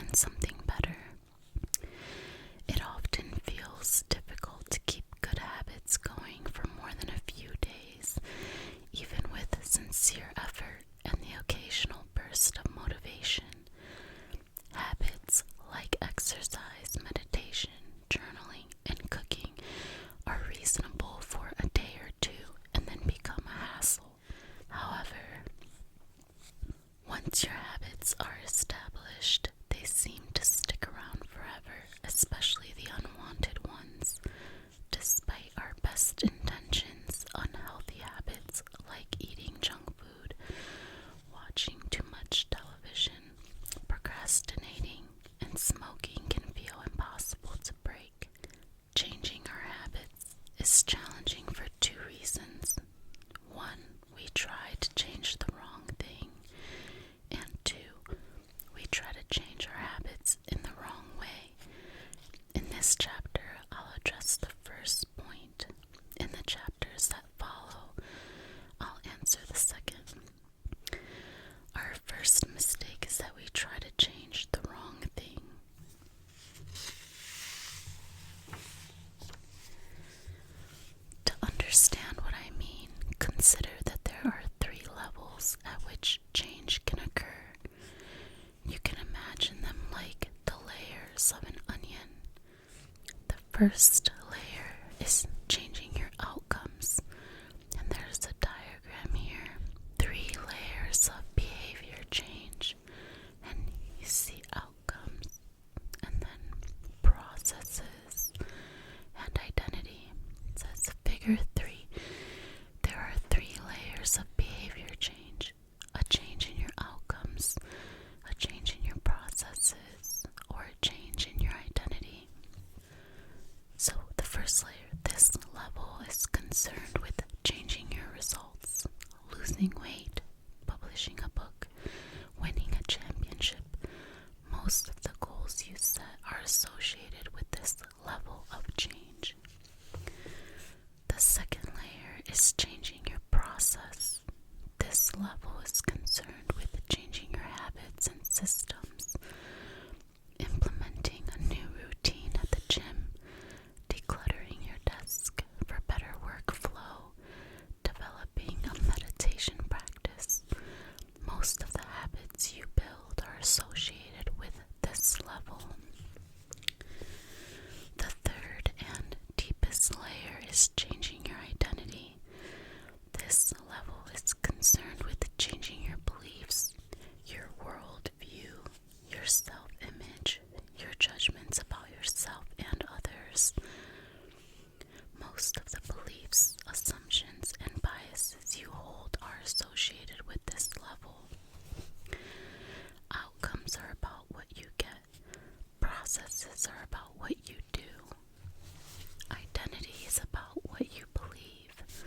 and something better. It often feels difficult to keep good habits going for more than a few days, even with sincere effort and the occasional burst of motivation. Habits like exercise, meditation, journaling, and cooking are reasonable for a day or two and then become a hassle. However, once your habits are established, they seem to stick around forever, especially the unwanted ones. Despite our best intentions, unhealthy habits like eating junk food, watching too much television, procrastinating, and smoking can feel impossible to break. Changing our habits is challenging for two reasons. One, we try to change the wrong thing, and two, we try to change our habits in the wrong way. In this chapter, I'll address the first point. In the chapters that follow, I'll answer the second. Our first mistake is that we try to change the wrong thing. To understand what I mean, consider that there are 3 levels at which change can occur. You can imagine them like the layers of an onion. The first layer is changing your outcomes, and there's a diagram here. 3 layers of behavior change, and you see outcomes, and then processes and identity. It says figure 3. There are 3 layers of behavior change: a change in your outcomes, a change in your processes, or a change in your identity. So the first layer, this level, is concerned with changing your results: losing weight, publishing a book, winning a championship. Most of the goals you set are associated with this level of change. The second layer is changing your process. This level is concerned with changing your habits and systems, implementing a new routine at the gym, decluttering your desk for better workflow, developing a meditation practice. Most of the habits you build are associated with this level. The third and deepest layer is changing your identity. This level is concerned with changing your beliefs, your worldview, your self-image, your judgments about yourself and others. Most of the beliefs, assumptions, and biases you hold are associated with this level. Outcomes are about what you get. Processes are about what you do. Identity is about what you believe.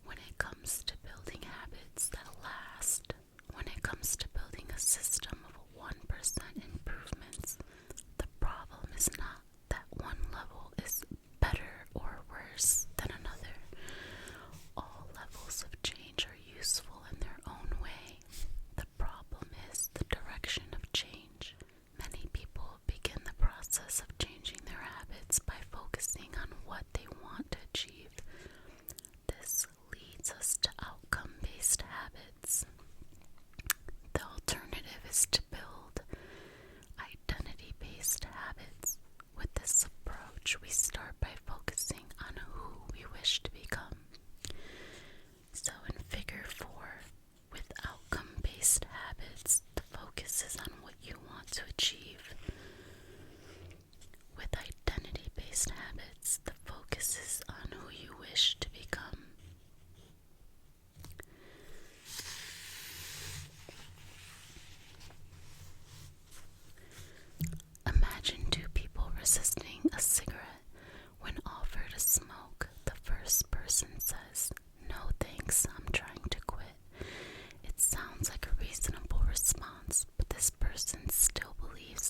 When it comes to building habits that last, when it comes to building a system of 1% improvements, the problem is not that one level is better or worse than another. All levels of change are useful in their own way. The problem is the direction of change. Many people begin the process of changing their habits by focusing on what they want to achieve. This leads us to outcome-based habits. The alternative is to build identity-based habits. With this approach, we start by focusing on who we wish to become. So in figure 4, with outcome-based habits, the focus is on what you want to achieve. With identity-based habits, the focus is on who you wish to become. Imagine 2 people resisting a cigarette. When offered a smoke, the first person says, "No thanks, I'm trying to quit." It sounds like a reasonable response, but this person still believes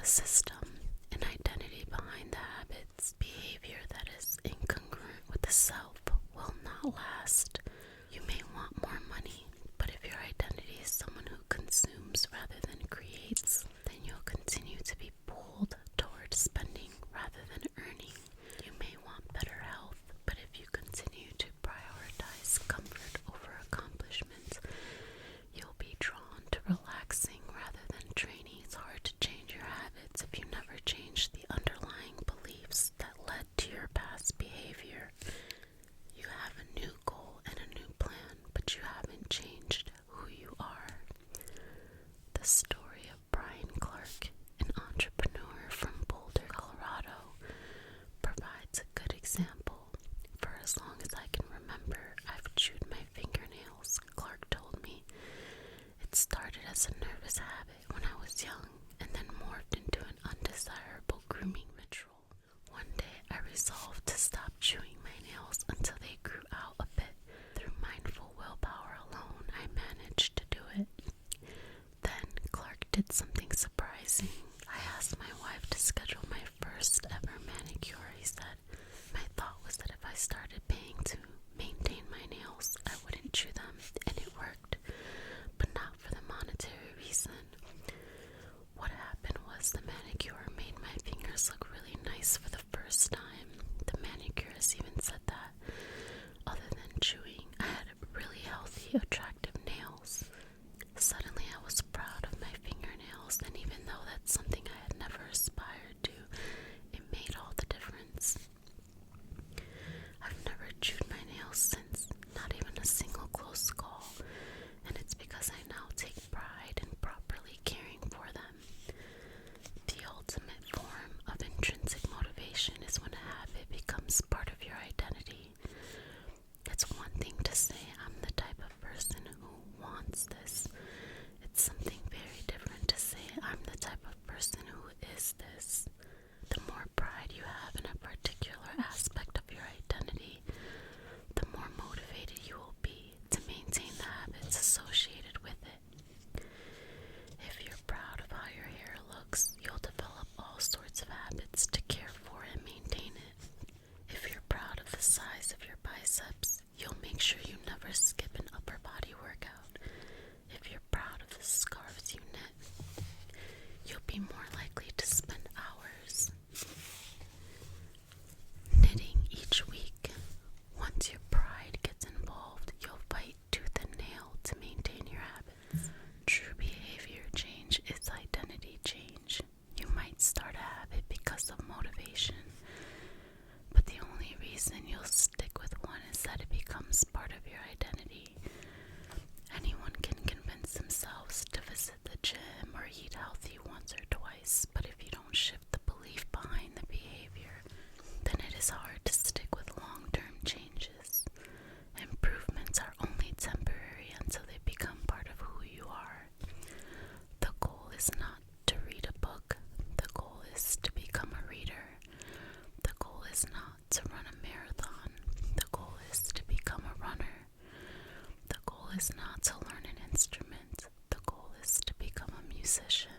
system, an identity behind the habits. Behavior that is incongruent with the self will not last. You may want more money, but if your identity is someone who consumes rather than creates, then you'll continue to be pulled toward spending rather than earning. You may want better health, but if you continue to prioritize comfort over accomplishment, you'll be drawn to relaxing rather than training. It's hard to change your habits if you never change the underlying beliefs that led to your past behavior. You have a new goal and a new plan, but you haven't changed who you are. The story of Brian Clark, an entrepreneur from Boulder, Colorado, provides a good example. For as long as I can remember, I've chewed my fingernails, Clark told me. It started as a nervous habit when I was young and then morphed into an undesirable grooming ritual. One day I resolved to stop chewing my nails until they grew out a bit. Through mindful willpower alone, I managed to do it. Then Clark did something surprising. I asked my wife to schedule my first ever manicure, he said. My thought was that if I started paying to maintain my nails, I wouldn't chew them, and it worked, but not for the monetary reason. What happened was the manicure made my fingers look really nice for the first time. The manicurist even said that, other than chewing, I had really healthy, attractive nails. Suddenly I was proud of my fingernails, and even though that's something I had never aspired to, it made all the difference. I've never chewed my nails since, not even a single close call, and it's because I now take pride in properly caring for them. The ultimate form of intrinsic motivation is when a habit becomes part of your identity. It's one thing to say, I'm the type of person who wants this. It's something very different to say, I'm the type of person who is this. The more pride you have in a particular aspect of your identity, the more motivated you will be to maintain the habits associated with it. If you're proud of how your hair looks, you'll develop all sorts of habits to care for and maintain it. If you're proud of the size of your biceps, you'll make sure you never skip an upper body workout. If you're proud of the scarves you knit, you'll be more likely to spend hours knitting each week. Once your pride gets involved, you'll fight tooth and nail to maintain your habits. True behavior change is identity change. You might start a habit because of motivation, but the only reason you'll stick with one is that it becomes part of your identity. Anyone can convince themselves to visit the gym or eat healthy once or twice, but if you don't shift the belief behind the behavior, then it is hard to stick with long-term changes. Improvements are only temporary until they become part of who you are. The goal is not to read a book. The goal is to become a reader. The goal is not to run a marathon. The goal is to become a runner. The goal is not to learn an instrument. The goal is to become a musician.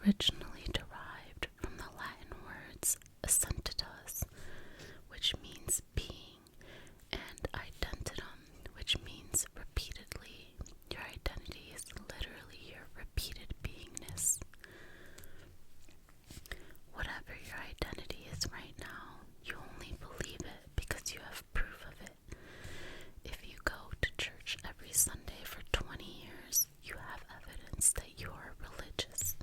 originally derived from the Latin words essentitas, which means being, and identitum, which means repeatedly. Your identity is literally your repeated beingness. Whatever your identity is right now, you only believe it because you have proof of it. If you go to church every Sunday for 20 years, you have evidence that you are religious.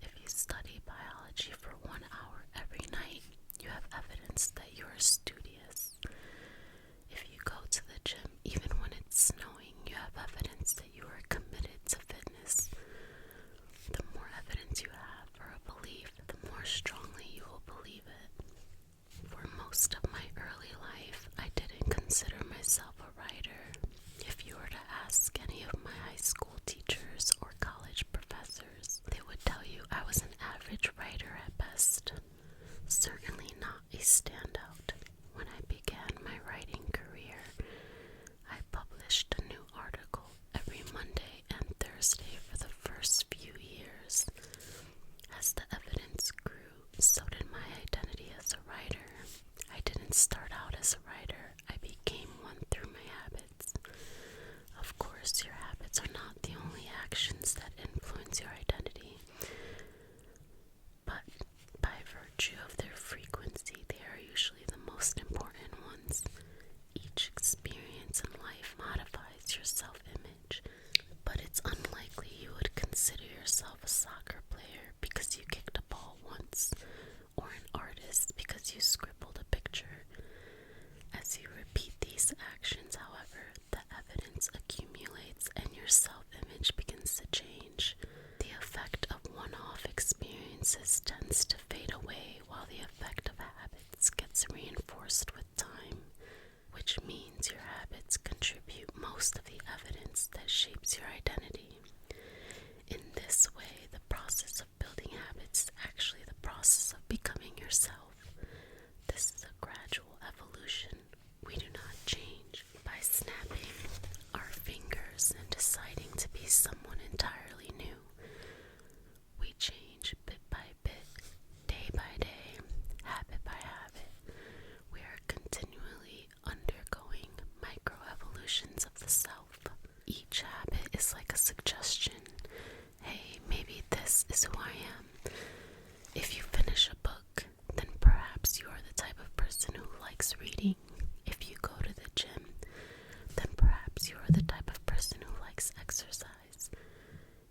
If you study biology for 1 hour every night, you have evidence that you are studious. If you go to the gym even when it's snowing, you have evidence that you are committed to fitness. The more evidence you have for a belief, the more strongly you will believe it. For most of my early life, I didn't consider myself a writer. If you were to ask any of my high school teachers or college professors, they would tell you I was an average writer at best. Certainly not a standout. When I began my writing career, I published a new article every Monday and Thursday for the first few years. As the evidence grew, so did my identity as a writer. I didn't start out as a writer, I became one through my habits. Of course, your habits are not the only actions that influence your identity, but by virtue of their frequency, they are usually the most important ones. Each experience in life modifies your self-image, but it's unlikely you would consider yourself a soccer player because you kicked a ball once, or an artist because you scribbled a picture. As you repeat these actions, however, the evidence accumulates and your self-image begins to change. The effect of one-off experiences tends to fade away while the effect of habits gets reinforced with time, which means your habits contribute most of the evidence that shapes your identity. In this way, the process of building habits is actually the process of becoming yourself. This is a gradual evolution. We do not change by snapping our fingers and deciding to be someone entirely new. We change bit by bit, day by day, habit by habit. We are continually undergoing microevolutions of the self. Each habit is like a suggestion. Hey, maybe this is who I am. If you finish a book, then perhaps you are the type of person who likes reading. If you go to the gym, then perhaps you are the type of person who likes exercise.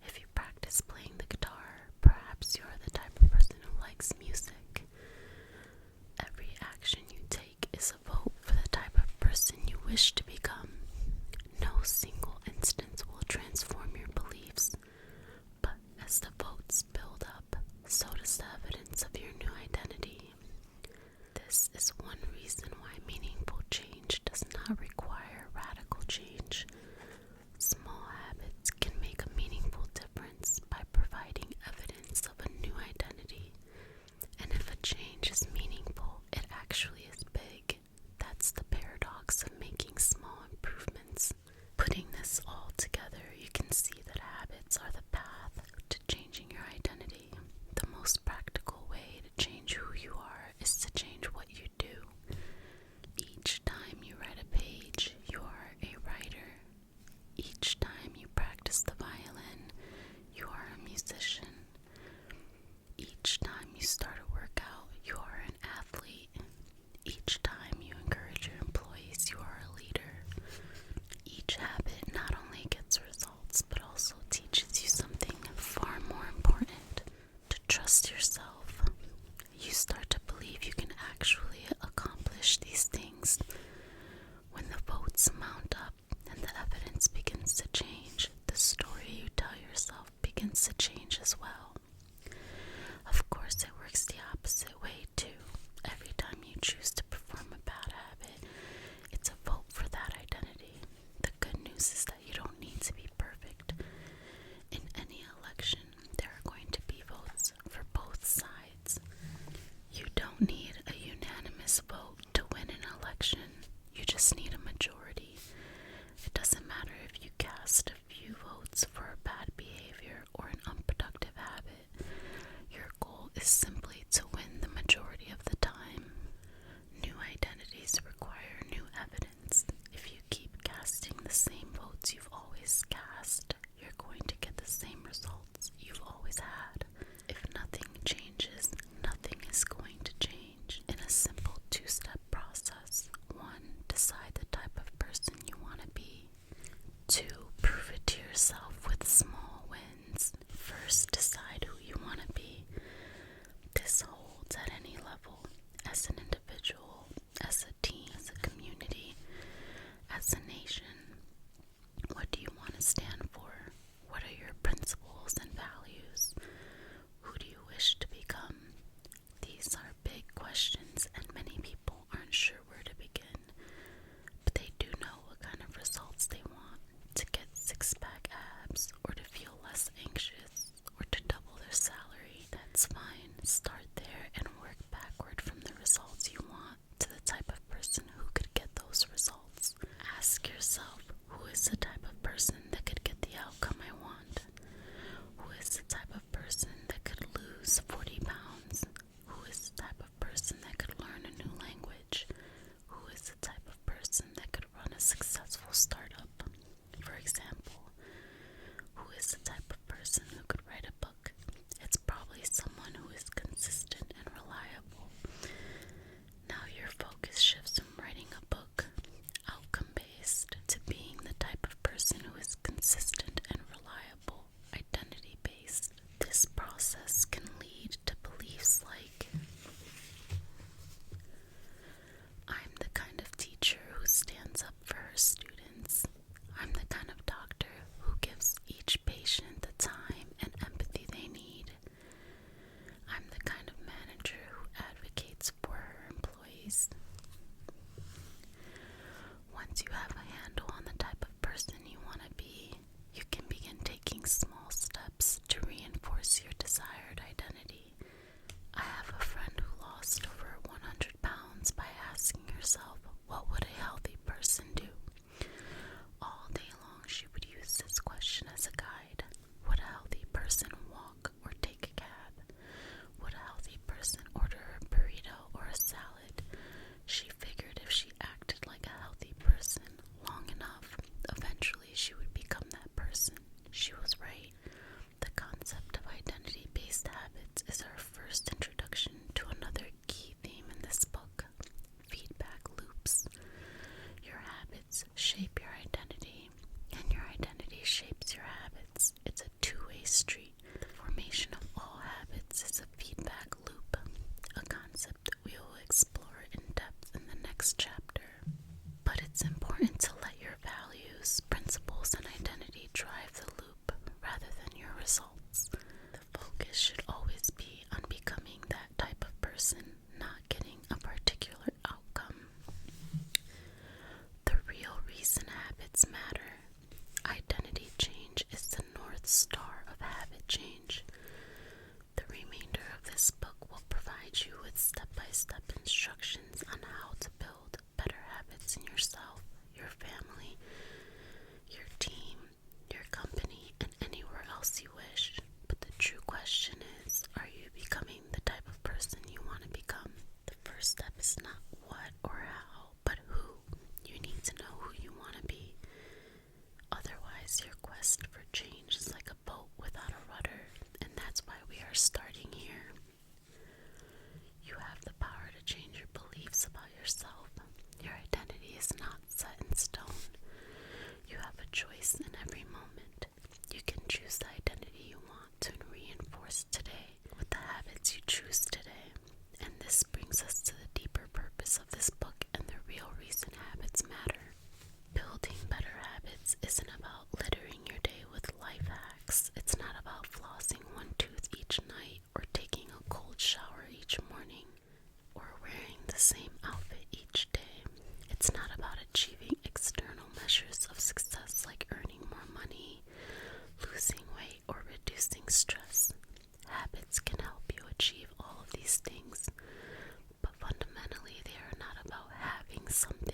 If you practice playing the guitar, perhaps you are the type of person who likes music. Every action you take is a vote for the type of person you wish to become. No single instance will transform your beliefs, but as the votes build up, so does the evidence of your new identity. This is one reason why meaningful change does not require radical change. Small habits can make a meaningful difference by providing evidence of a new identity. And if a change is meaningful, it actually is big. That's the paradox of making small improvements. Putting this all together, you can see that habits are the path to changing your identity. The most practical way to change who you are is to change what you do. Each time you write a page, you are a writer. Each time you practice the violin, you are a musician. Each time you start a workout, you are an athlete. Each time you encourage your employees, you are a leader. Each habit not only gets results, but also teaches you something far more important: to trust yourself. You start to believe you can actually accomplish these things. When the votes mount up and the evidence begins to change, the story you tell yourself begins to change as well. Of course, it works the opposite way too. Every time you choose to perform a bad habit, it's a vote for that identity. The good news is that you don't need to be perfect. In any election, there are going to be votes for both sides. You don't need a unanimous vote to win an election. You just need a majority. It doesn't matter if you cast a few votes for a bad behavior or an unproductive habit. street. The formation of all habits is a feedback loop, a concept that we will explore in depth in the next chapter. But it's important to let your values, principles, and identity drive the loop rather than your results. The focus should always be on becoming that type of person, not getting a particular outcome. The real reason habits matter. Identity change is the North Star of habit change. The remainder of this book will provide you with step-by-step instructions on how to build better habits in yourself, your family, your team, your company, and anywhere else you wish. But the true question is, are you becoming the type of person you want to become? The first step is not what or how, but who. You need to know who you want to be. Otherwise, your quest for change is like a boat without a rudder, and that's why we are starting here. You have the power to change your beliefs about yourself. Your identity is not set in stone. You have a choice in every moment. You can choose the identity you want to reinforce today with the habits you choose today. And this brings us to the deeper purpose of this book and the real reason habits matter. Building better habits isn't about littering your day with life hacks. It's not about flossing one tooth each night or taking a cold shower each morning or wearing the same outfit each day. It's not about achieving external measures of success like earning more money, losing weight, or reducing stress. Habits can help you achieve all of these things, but fundamentally they are not about having something